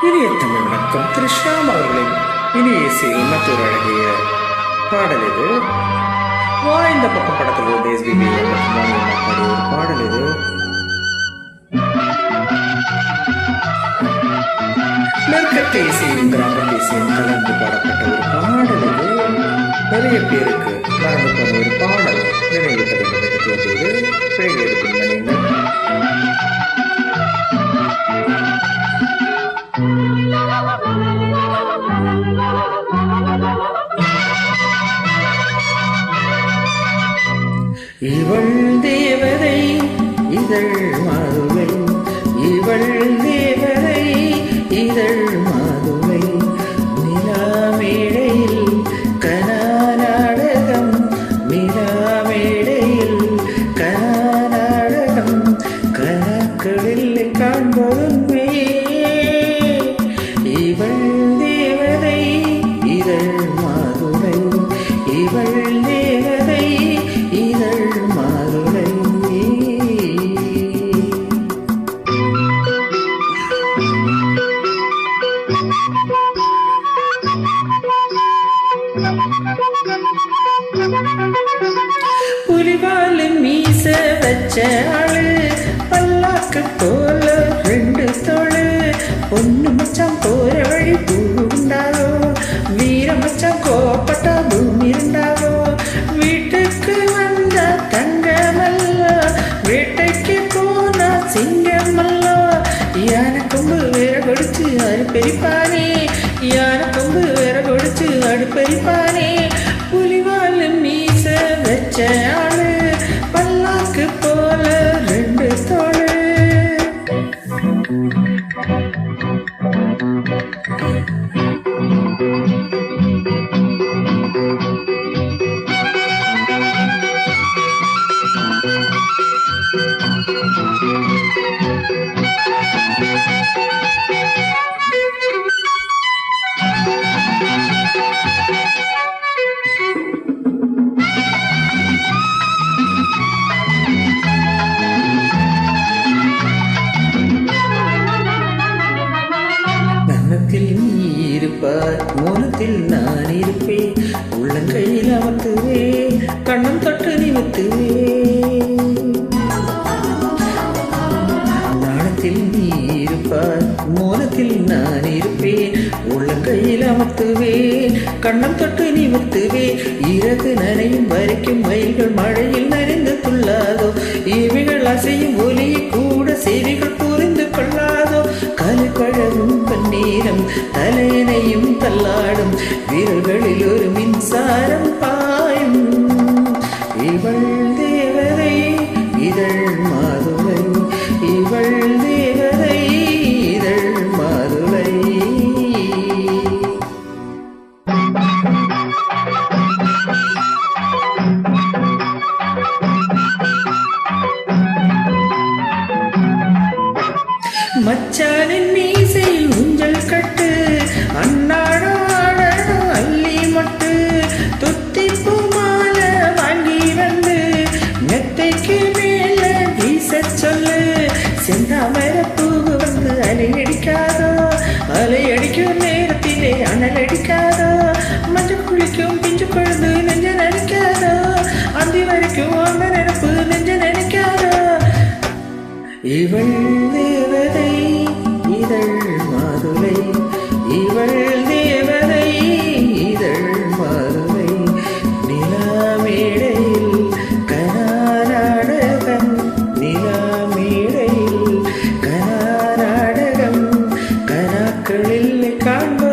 இனிய தமிழ் வணக்கம். திரு ஷியாம் அவர்களின் இனிய இசையில் மற்றொரு அழகிய பாடல் இது. இந்த பக்கம் படத்தில் எஸ்பிபி பாடிய ஒரு பாடல் இது. மேற்கத்திய இசையும் கிராமத்திய இசையும் கலந்து பாடப்பட்ட ஒரு பாடல் இது. நிறைய பேருக்கு மறந்து போன ஒரு பாடல் நினைவு தருவதற்கு தோன்றியது. பிழைகள் இருக்கும் நினைவு. இவள் தேவதை இதழ் மாதுளை, இவள் தேவதை இதழ் மாதுளை, நிலாமேடையில் கனாநாடகம், நிலாமேடையில் கனாநாடகம், கனக்களில் காண்பதுமே. இவள் தேவதை இதழ் மாதுளை, இவள் தேவதை இதழ் மாதுளை. புலிவாலின் மீச வச்ச ஆளு, பல்லாக்கு போல ரெண்டு தோளு, பொண்ணு மச்சான் போற வழி பூண்டாரோ, வீர மச்சான் கோப்பட்டா பூமி இருந்தாரோ, வீட்டுக்கு வந்த தங்கமல்ல, வேட்டைக்கு போன சிங்கமல்ல, யானை கொம்பு வேற கொடுத்து அடுப்பெரிப்பானே, யானை கொம்பு வேற கொடுத்து அடுப்பெரிப்பானே. புலிவாலின் மீச வச்ச ஆளு, பல்லாக்கு போல ரெண்டு தோளு. கன்னத்தில் நீ இருப்பார், மோனத்தில் நான் இருப்பேன், உள்ளங்கையில் அமர்த்துவே, கண்ணம் தொட்டு நிமித்துவே. நாணத்தில் நீ இருப்பார், மோனத்தில் நான் இருப்பேன், உள்ளங்கையில் அமர்த்துவே, கண்ணம் தொட்டு நிமித்துவே. இறகு நனையும் வரைக்கும் மயில்கள் மழையில் நனைந்து கொள்ளாதோ, இவைகள் அசையும் ஒலியை கூட செவிகள் புரிந்து கொள்ளாதோ. கலை பழகும் பன்னீரம் தலையணையும் தள்ளாடும், விரல்களில் ஒரு மின்சாரம் பாயும். இவள் தேவதை இதழ் மாதுளை, இவள் தேவதை இதழ் மாதுளை. மச்சானின் மீசையில் ஊஞ்சல் கட்டு, அன்னாட அள்ளி மொட்டு, துத்திப்பூ மாலை வாங்கி வந்து மெத்தைக்கு மேல வீச சொல்லு. செந்தாமர பூ வந்து அலையடிக்காதோ, அலையடிக்கும் நேரத்திலே அனல் அடிக்காதோ, மஞ்சள் குளிக்கும் பிஞ்சு பொழுது நெஞ்ச நினைக்காதோ, அந்தி வரைக்கும் அந்த நினைப்பு நெஞ்ச நினைக்காதோ. இவள் தேவதை இதழ் மாதுளை, இவள் தேவதை இதழ் மாதுளை, நிலாமேடையில் கனாநாடகம், நிலாமேடையில் கனாநாடகம், கனாக்களில் காண்ப